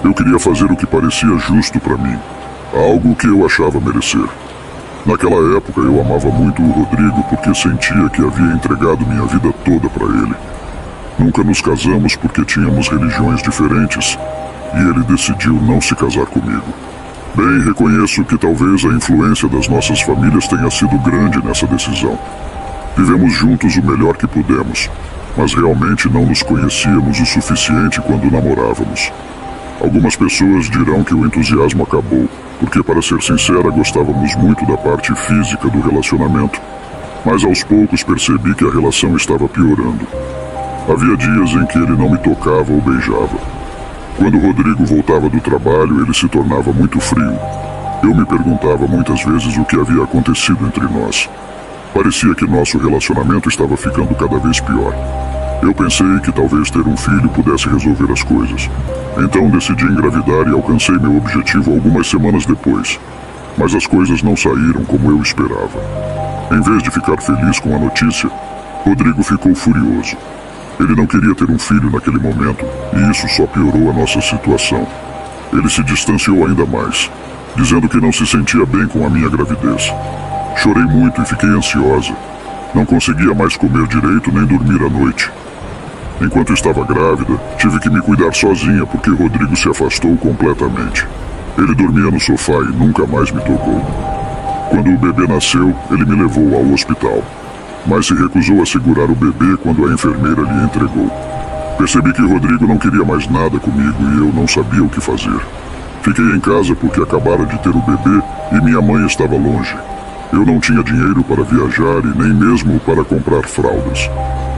Eu queria fazer o que parecia justo para mim, algo que eu achava merecer. Naquela época eu amava muito o Rodrigo porque sentia que havia entregado minha vida toda para ele. Nunca nos casamos porque tínhamos religiões diferentes e ele decidiu não se casar comigo. Bem, reconheço que talvez a influência das nossas famílias tenha sido grande nessa decisão. Vivemos juntos o melhor que pudemos, mas realmente não nos conhecíamos o suficiente quando namorávamos. Algumas pessoas dirão que o entusiasmo acabou, porque, para ser sincera, gostávamos muito da parte física do relacionamento. Mas aos poucos percebi que a relação estava piorando. Havia dias em que ele não me tocava ou beijava. Quando Rodrigo voltava do trabalho, ele se tornava muito frio. Eu me perguntava muitas vezes o que havia acontecido entre nós. Parecia que nosso relacionamento estava ficando cada vez pior. Eu pensei que talvez ter um filho pudesse resolver as coisas. Então decidi engravidar e alcancei meu objetivo algumas semanas depois. Mas as coisas não saíram como eu esperava. Em vez de ficar feliz com a notícia, Rodrigo ficou furioso. Ele não queria ter um filho naquele momento, e isso só piorou a nossa situação. Ele se distanciou ainda mais, dizendo que não se sentia bem com a minha gravidez. Chorei muito e fiquei ansiosa. Não conseguia mais comer direito nem dormir à noite. Enquanto estava grávida, tive que me cuidar sozinha porque Rodrigo se afastou completamente. Ele dormia no sofá e nunca mais me tocou. Quando o bebê nasceu, ele me levou ao hospital, mas se recusou a segurar o bebê quando a enfermeira lhe entregou. Percebi que Rodrigo não queria mais nada comigo e eu não sabia o que fazer. Fiquei em casa porque acabara de ter o bebê e minha mãe estava longe. Eu não tinha dinheiro para viajar e nem mesmo para comprar fraldas.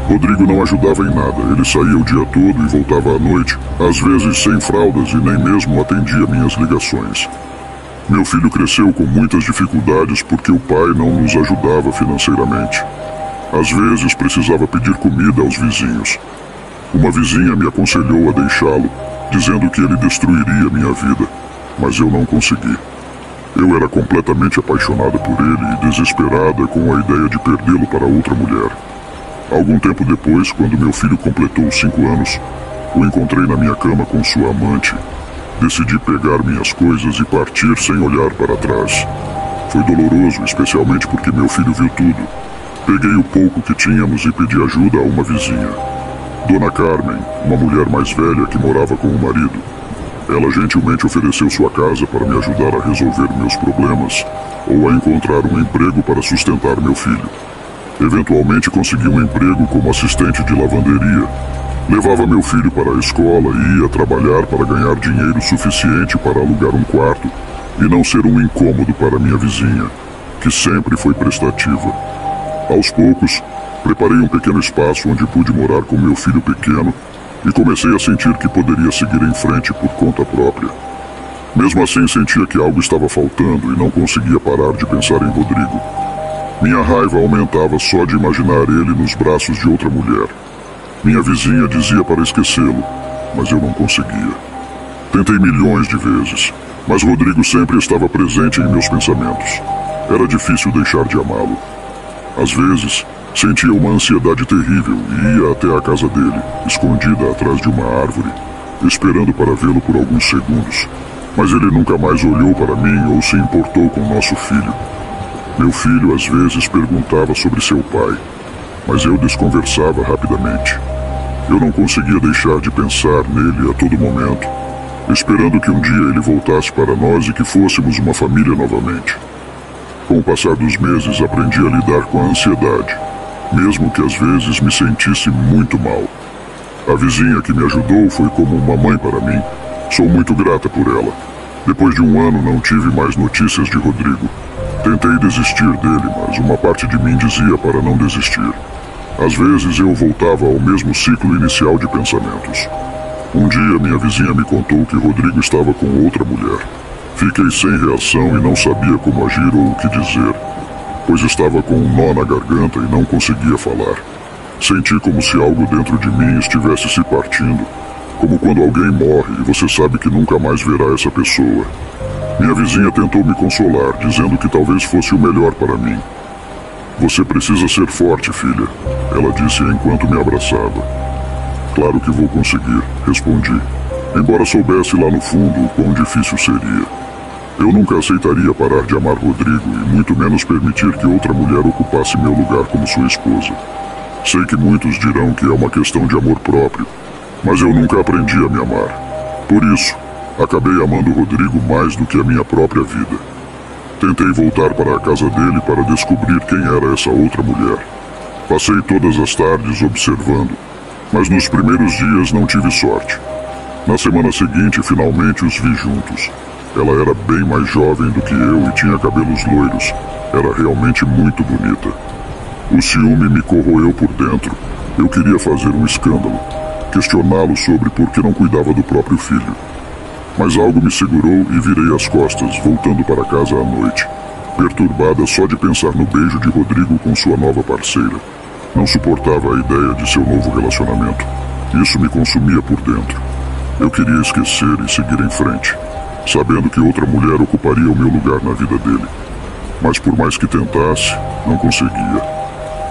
Rodrigo não ajudava em nada, ele saía o dia todo e voltava à noite, às vezes sem fraldas e nem mesmo atendia minhas ligações. Meu filho cresceu com muitas dificuldades porque o pai não nos ajudava financeiramente. Às vezes precisava pedir comida aos vizinhos. Uma vizinha me aconselhou a deixá-lo, dizendo que ele destruiria minha vida, mas eu não consegui. Eu era completamente apaixonada por ele e desesperada com a ideia de perdê-lo para outra mulher. Algum tempo depois, quando meu filho completou 5 anos, o encontrei na minha cama com sua amante. Decidi pegar minhas coisas e partir sem olhar para trás. Foi doloroso, especialmente porque meu filho viu tudo. Peguei o pouco que tínhamos e pedi ajuda a uma vizinha. Dona Carmen, uma mulher mais velha que morava com o marido. Ela gentilmente ofereceu sua casa para me ajudar a resolver meus problemas ou a encontrar um emprego para sustentar meu filho. Eventualmente consegui um emprego como assistente de lavanderia. Levava meu filho para a escola e ia trabalhar para ganhar dinheiro suficiente para alugar um quarto e não ser um incômodo para minha vizinha, que sempre foi prestativa. Aos poucos, preparei um pequeno espaço onde pude morar com meu filho pequeno e comecei a sentir que poderia seguir em frente por conta própria. Mesmo assim, sentia que algo estava faltando e não conseguia parar de pensar em Rodrigo. Minha raiva aumentava só de imaginar ele nos braços de outra mulher. Minha vizinha dizia para esquecê-lo, mas eu não conseguia. Tentei milhões de vezes, mas Rodrigo sempre estava presente em meus pensamentos. Era difícil deixar de amá-lo. Às vezes, sentia uma ansiedade terrível e ia até a casa dele, escondida atrás de uma árvore, esperando para vê-lo por alguns segundos. Mas ele nunca mais olhou para mim ou se importou com nosso filho. Meu filho às vezes perguntava sobre seu pai, mas eu desconversava rapidamente. Eu não conseguia deixar de pensar nele a todo momento, esperando que um dia ele voltasse para nós e que fôssemos uma família novamente. Com o passar dos meses, aprendi a lidar com a ansiedade, mesmo que às vezes me sentisse muito mal. A vizinha que me ajudou foi como uma mãe para mim. Sou muito grata por ela. Depois de um ano, não tive mais notícias de Rodrigo. Tentei desistir dele, mas uma parte de mim dizia para não desistir. Às vezes eu voltava ao mesmo ciclo inicial de pensamentos. Um dia minha vizinha me contou que Rodrigo estava com outra mulher. Fiquei sem reação e não sabia como agir ou o que dizer, pois estava com um nó na garganta e não conseguia falar. Senti como se algo dentro de mim estivesse se partindo, como quando alguém morre e você sabe que nunca mais verá essa pessoa. Minha vizinha tentou me consolar, dizendo que talvez fosse o melhor para mim. Você precisa ser forte, filha, ela disse enquanto me abraçava. Claro que vou conseguir, respondi. embora soubesse lá no fundo o quão difícil seria. Eu nunca aceitaria parar de amar Rodrigo e muito menos permitir que outra mulher ocupasse meu lugar como sua esposa. Sei que muitos dirão que é uma questão de amor próprio, mas eu nunca aprendi a me amar. Por isso, acabei amando Rodrigo mais do que a minha própria vida. Tentei voltar para a casa dele para descobrir quem era essa outra mulher. Passei todas as tardes observando, mas nos primeiros dias não tive sorte. Na semana seguinte, finalmente os vi juntos. Ela era bem mais jovem do que eu e tinha cabelos loiros. Era realmente muito bonita. O ciúme me corroeu por dentro. Eu queria fazer um escândalo, questioná-lo sobre por que não cuidava do próprio filho. Mas algo me segurou e virei as costas, voltando para casa à noite, perturbada só de pensar no beijo de Rodrigo com sua nova parceira. Não suportava a ideia de seu novo relacionamento. Isso me consumia por dentro. Eu queria esquecer e seguir em frente, sabendo que outra mulher ocuparia o meu lugar na vida dele. Mas por mais que tentasse, não conseguia.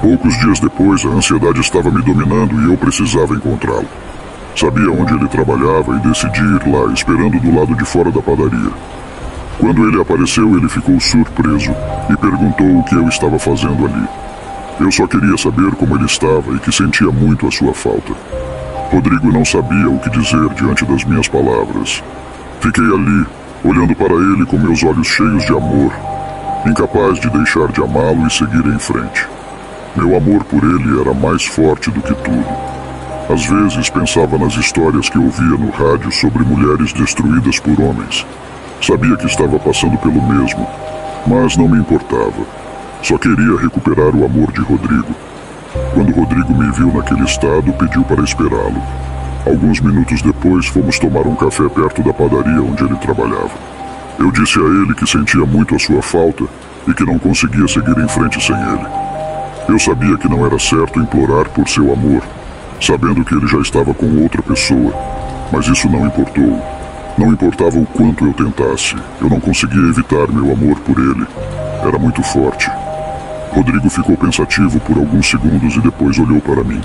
Poucos dias depois, a ansiedade estava me dominando e eu precisava encontrá-lo. Sabia onde ele trabalhava e decidi ir lá, esperando do lado de fora da padaria. Quando ele apareceu, ele ficou surpreso e perguntou o que eu estava fazendo ali. Eu só queria saber como ele estava e que sentia muito a sua falta. Rodrigo não sabia o que dizer diante das minhas palavras. Fiquei ali, olhando para ele com meus olhos cheios de amor, incapaz de deixar de amá-lo e seguir em frente. Meu amor por ele era mais forte do que tudo. Às vezes pensava nas histórias que ouvia no rádio sobre mulheres destruídas por homens. Sabia que estava passando pelo mesmo, mas não me importava. Só queria recuperar o amor de Rodrigo. Quando Rodrigo me viu naquele estado, pediu para esperá-lo. Alguns minutos depois, fomos tomar um café perto da padaria onde ele trabalhava. Eu disse a ele que sentia muito a sua falta e que não conseguia seguir em frente sem ele. Eu sabia que não era certo implorar por seu amor, sabendo que ele já estava com outra pessoa, mas isso não importou. Não importava o quanto eu tentasse, eu não conseguia evitar meu amor por ele. Era muito forte. Rodrigo ficou pensativo por alguns segundos e depois olhou para mim,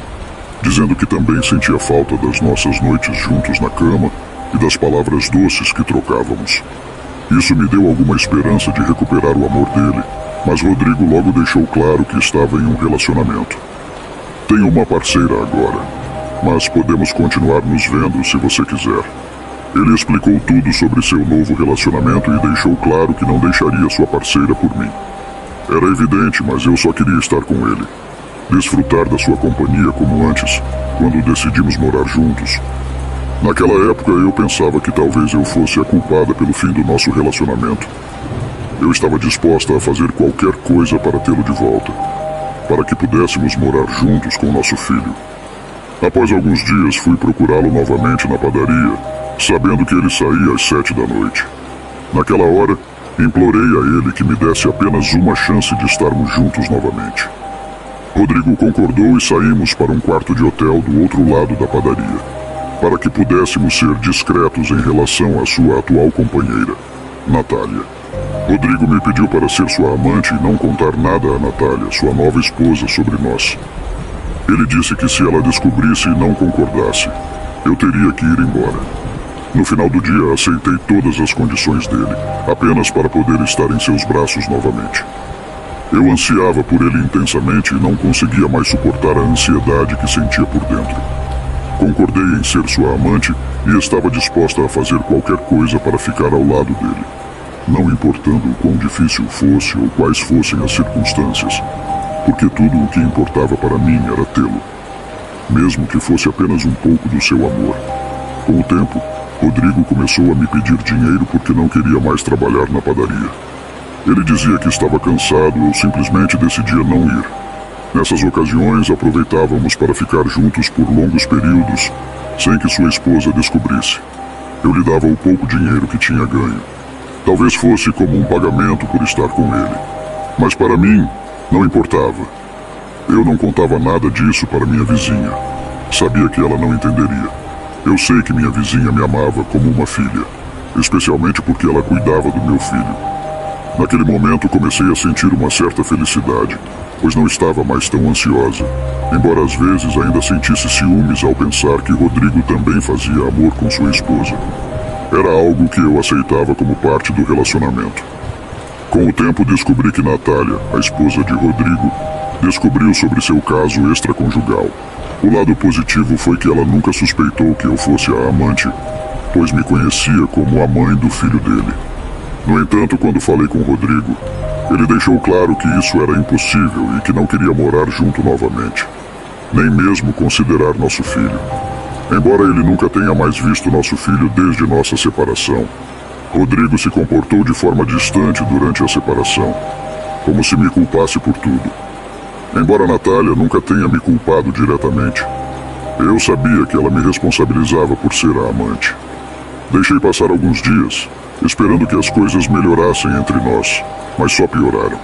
dizendo que também sentia falta das nossas noites juntos na cama e das palavras doces que trocávamos. Isso me deu alguma esperança de recuperar o amor dele, mas Rodrigo logo deixou claro que estava em um relacionamento. Tenho uma parceira agora, mas podemos continuar nos vendo se você quiser. Ele explicou tudo sobre seu novo relacionamento e deixou claro que não deixaria sua parceira por mim. Era evidente, mas eu só queria estar com ele. Desfrutar da sua companhia como antes, quando decidimos morar juntos. Naquela época eu pensava que talvez eu fosse a culpada pelo fim do nosso relacionamento. Eu estava disposta a fazer qualquer coisa para tê-lo de volta, para que pudéssemos morar juntos com nosso filho. Após alguns dias fui procurá-lo novamente na padaria, sabendo que ele saía às 7 da noite. Naquela hora, implorei a ele que me desse apenas uma chance de estarmos juntos novamente. Rodrigo concordou e saímos para um quarto de hotel do outro lado da padaria, para que pudéssemos ser discretos em relação à sua atual companheira, Natália. Rodrigo me pediu para ser sua amante e não contar nada a Natália, sua nova esposa, sobre nós. Ele disse que se ela descobrisse e não concordasse, eu teria que ir embora. No final do dia, aceitei todas as condições dele, apenas para poder estar em seus braços novamente. Eu ansiava por ele intensamente e não conseguia mais suportar a ansiedade que sentia por dentro. Concordei em ser sua amante e estava disposta a fazer qualquer coisa para ficar ao lado dele, não importando o quão difícil fosse ou quais fossem as circunstâncias, porque tudo o que importava para mim era tê-lo, mesmo que fosse apenas um pouco do seu amor. Com o tempo, Rodrigo começou a me pedir dinheiro porque não queria mais trabalhar na padaria. Ele dizia que estava cansado, eu simplesmente decidia não ir. Nessas ocasiões, aproveitávamos para ficar juntos por longos períodos, sem que sua esposa descobrisse. Eu lhe dava o pouco dinheiro que tinha ganho. Talvez fosse como um pagamento por estar com ele. Mas para mim, não importava. Eu não contava nada disso para minha vizinha. Sabia que ela não entenderia. Eu sei que minha vizinha me amava como uma filha, especialmente porque ela cuidava do meu filho. Naquele momento comecei a sentir uma certa felicidade. pois não estava mais tão ansiosa, embora às vezes ainda sentisse ciúmes ao pensar que Rodrigo também fazia amor com sua esposa. Era algo que eu aceitava como parte do relacionamento. Com o tempo descobri que Natália, a esposa de Rodrigo, descobriu sobre seu caso extraconjugal. O lado positivo foi que ela nunca suspeitou que eu fosse a amante, pois me conhecia como a mãe do filho dele. No entanto, quando falei com Rodrigo, ele deixou claro que isso era impossível e que não queria morar junto novamente, nem mesmo considerar nosso filho. Embora ele nunca tenha mais visto nosso filho desde nossa separação, Rodrigo se comportou de forma distante durante a separação, como se me culpasse por tudo. Embora Natália nunca tenha me culpado diretamente, eu sabia que ela me responsabilizava por ser a amante. Deixei passar alguns dias, esperando que as coisas melhorassem entre nós, mas só pioraram.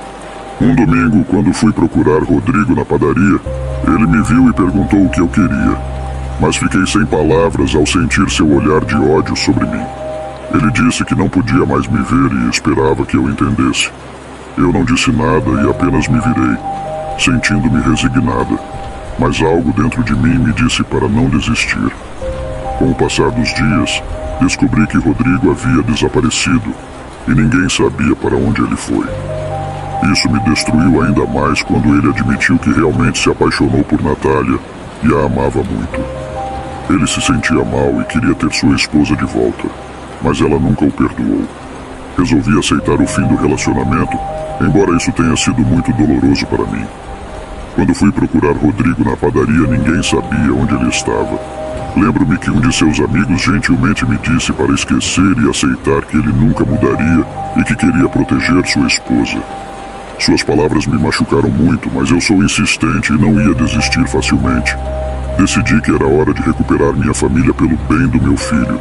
Um domingo, quando fui procurar Rodrigo na padaria, ele me viu e perguntou o que eu queria, mas fiquei sem palavras ao sentir seu olhar de ódio sobre mim. Ele disse que não podia mais me ver e esperava que eu entendesse. Eu não disse nada e apenas me virei, sentindo-me resignada, mas algo dentro de mim me disse para não desistir. Com o passar dos dias, descobri que Rodrigo havia desaparecido e ninguém sabia para onde ele foi. Isso me destruiu ainda mais quando ele admitiu que realmente se apaixonou por Natália e a amava muito. Ele se sentia mal e queria ter sua esposa de volta, mas ela nunca o perdoou. Resolvi aceitar o fim do relacionamento, embora isso tenha sido muito doloroso para mim. Quando fui procurar Rodrigo na padaria, ninguém sabia onde ele estava. Lembro-me que um de seus amigos gentilmente me disse para esquecer e aceitar que ele nunca mudaria e que queria proteger sua esposa. Suas palavras me machucaram muito, mas eu sou insistente e não ia desistir facilmente. Decidi que era hora de recuperar minha família pelo bem do meu filho.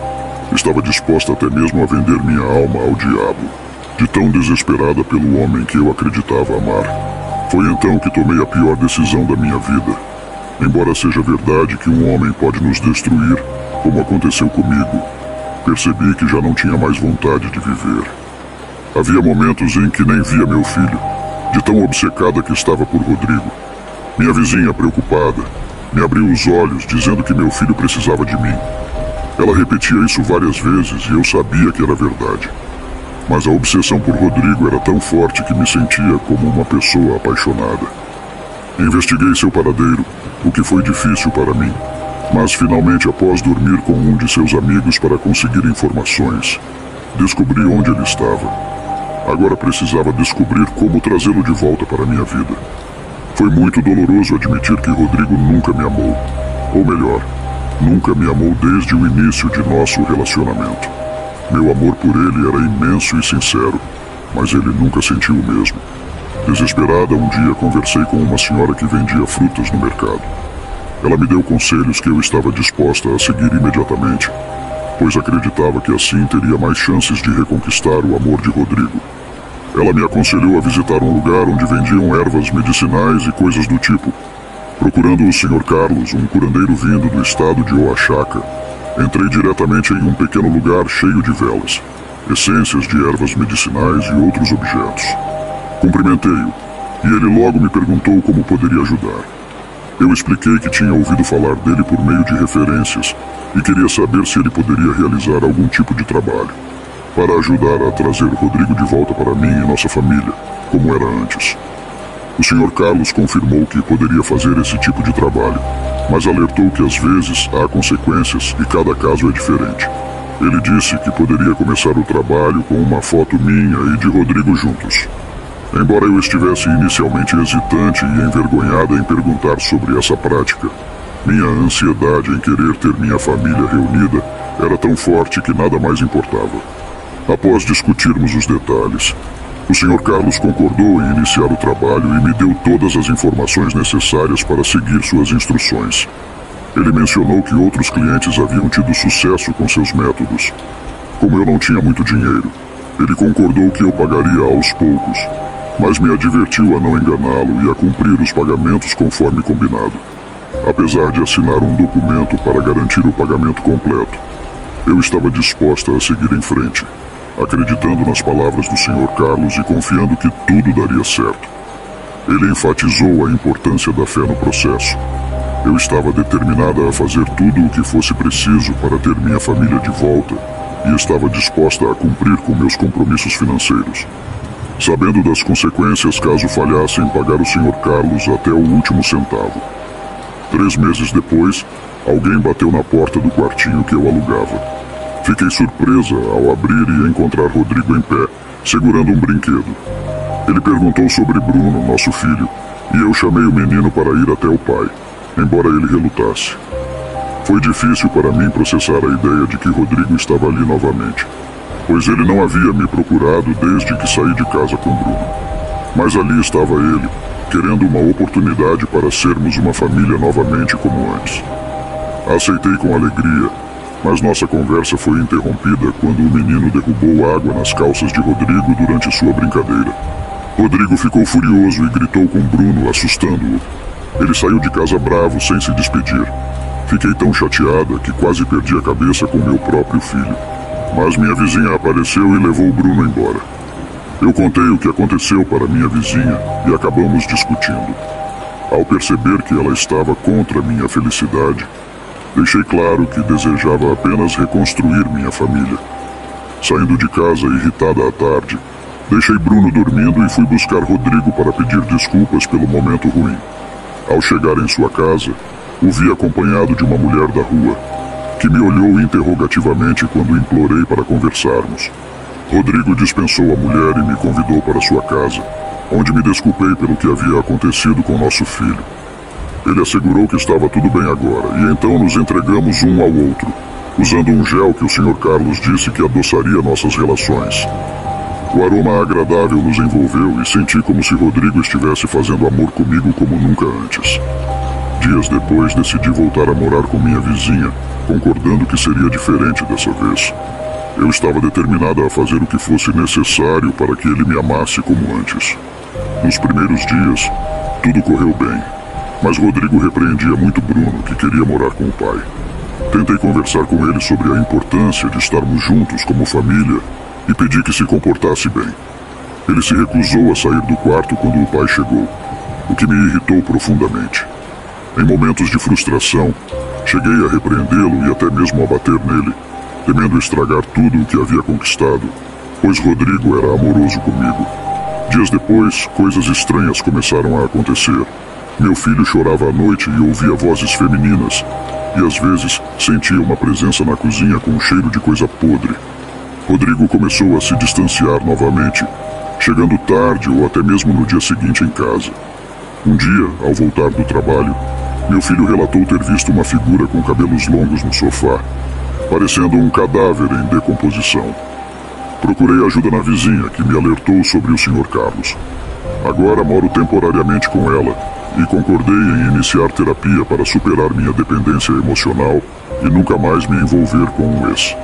Estava disposta até mesmo a vender minha alma ao diabo, de tão desesperada pelo homem que eu acreditava amar. Foi então que tomei a pior decisão da minha vida. Embora seja verdade que um homem pode nos destruir, como aconteceu comigo, percebi que já não tinha mais vontade de viver. Havia momentos em que nem via meu filho, de tão obcecada que estava por Rodrigo. Minha vizinha, preocupada, me abriu os olhos dizendo que meu filho precisava de mim. Ela repetia isso várias vezes e eu sabia que era verdade. Mas a obsessão por Rodrigo era tão forte que me sentia como uma pessoa apaixonada. Investiguei seu paradeiro, o que foi difícil para mim, mas finalmente, após dormir com um de seus amigos para conseguir informações, descobri onde ele estava. Agora precisava descobrir como trazê-lo de volta para minha vida. Foi muito doloroso admitir que Rodrigo nunca me amou. Ou melhor, nunca me amou desde o início de nosso relacionamento. Meu amor por ele era imenso e sincero, mas ele nunca sentiu o mesmo. Desesperada, um dia conversei com uma senhora que vendia frutas no mercado. Ela me deu conselhos que eu estava disposta a seguir imediatamente, pois acreditava que assim teria mais chances de reconquistar o amor de Rodrigo. Ela me aconselhou a visitar um lugar onde vendiam ervas medicinais e coisas do tipo. Procurando o Sr. Carlos, um curandeiro vindo do estado de Oaxaca, entrei diretamente em um pequeno lugar cheio de velas, essências de ervas medicinais e outros objetos. Cumprimentei-o, e ele logo me perguntou como poderia ajudar. Eu expliquei que tinha ouvido falar dele por meio de referências e queria saber se ele poderia realizar algum tipo de trabalho para ajudar a trazer Rodrigo de volta para mim e nossa família, como era antes. O Sr. Carlos confirmou que poderia fazer esse tipo de trabalho, mas alertou que às vezes há consequências e cada caso é diferente. Ele disse que poderia começar o trabalho com uma foto minha e de Rodrigo juntos. Embora eu estivesse inicialmente hesitante e envergonhada em perguntar sobre essa prática, minha ansiedade em querer ter minha família reunida era tão forte que nada mais importava. Após discutirmos os detalhes, o Sr. Carlos concordou em iniciar o trabalho e me deu todas as informações necessárias para seguir suas instruções. Ele mencionou que outros clientes haviam tido sucesso com seus métodos. Como eu não tinha muito dinheiro, ele concordou que eu pagaria aos poucos, mas me advertiu a não enganá-lo e a cumprir os pagamentos conforme combinado, apesar de assinar um documento para garantir o pagamento completo. Eu estava disposta a seguir em frente, acreditando nas palavras do Sr. Carlos e confiando que tudo daria certo. Ele enfatizou a importância da fé no processo. Eu estava determinada a fazer tudo o que fosse preciso para ter minha família de volta e estava disposta a cumprir com meus compromissos financeiros, sabendo das consequências caso falhasse em pagar o Sr. Carlos até o último centavo. 3 meses depois, alguém bateu na porta do quartinho que eu alugava. Fiquei surpresa ao abrir e encontrar Rodrigo em pé, segurando um brinquedo. Ele perguntou sobre Bruno, nosso filho, e eu chamei o menino para ir até o pai, embora ele relutasse. Foi difícil para mim processar a ideia de que Rodrigo estava ali novamente, pois ele não havia me procurado desde que saí de casa com Bruno. Mas ali estava ele, querendo uma oportunidade para sermos uma família novamente como antes. Aceitei com alegria, mas nossa conversa foi interrompida quando o menino derrubou água nas calças de Rodrigo durante sua brincadeira. Rodrigo ficou furioso e gritou com Bruno, assustando-o. Ele saiu de casa bravo, sem se despedir. Fiquei tão chateada que quase perdi a cabeça com meu próprio filho. Mas minha vizinha apareceu e levou Bruno embora. Eu contei o que aconteceu para minha vizinha e acabamos discutindo. Ao perceber que ela estava contra minha felicidade, deixei claro que desejava apenas reconstruir minha família. Saindo de casa irritada à tarde, deixei Bruno dormindo e fui buscar Rodrigo para pedir desculpas pelo momento ruim. Ao chegar em sua casa, o vi acompanhado de uma mulher da rua, que me olhou interrogativamente quando implorei para conversarmos. Rodrigo dispensou a mulher e me convidou para sua casa, onde me desculpei pelo que havia acontecido com nosso filho. Ele assegurou que estava tudo bem agora, e então nos entregamos um ao outro, usando um gel que o Sr. Carlos disse que adoçaria nossas relações. O aroma agradável nos envolveu e senti como se Rodrigo estivesse fazendo amor comigo como nunca antes. Dias depois, decidi voltar a morar com minha vizinha, concordando que seria diferente dessa vez. Eu estava determinada a fazer o que fosse necessário para que ele me amasse como antes. Nos primeiros dias, tudo correu bem, mas Rodrigo repreendia muito Bruno, que queria morar com o pai. Tentei conversar com ele sobre a importância de estarmos juntos como família e pedi que se comportasse bem. Ele se recusou a sair do quarto quando o pai chegou, o que me irritou profundamente. Em momentos de frustração, cheguei a repreendê-lo e até mesmo a bater nele, temendo estragar tudo o que havia conquistado, pois Rodrigo era amoroso comigo. Dias depois, coisas estranhas começaram a acontecer. Meu filho chorava à noite e ouvia vozes femininas, e às vezes sentia uma presença na cozinha com um cheiro de coisa podre. Rodrigo começou a se distanciar novamente, chegando tarde ou até mesmo no dia seguinte em casa. Um dia, ao voltar do trabalho, meu filho relatou ter visto uma figura com cabelos longos no sofá, parecendo um cadáver em decomposição. Procurei ajuda na vizinha, que me alertou sobre o Sr. Carlos. Agora moro temporariamente com ela e concordei em iniciar terapia para superar minha dependência emocional e nunca mais me envolver com um ex.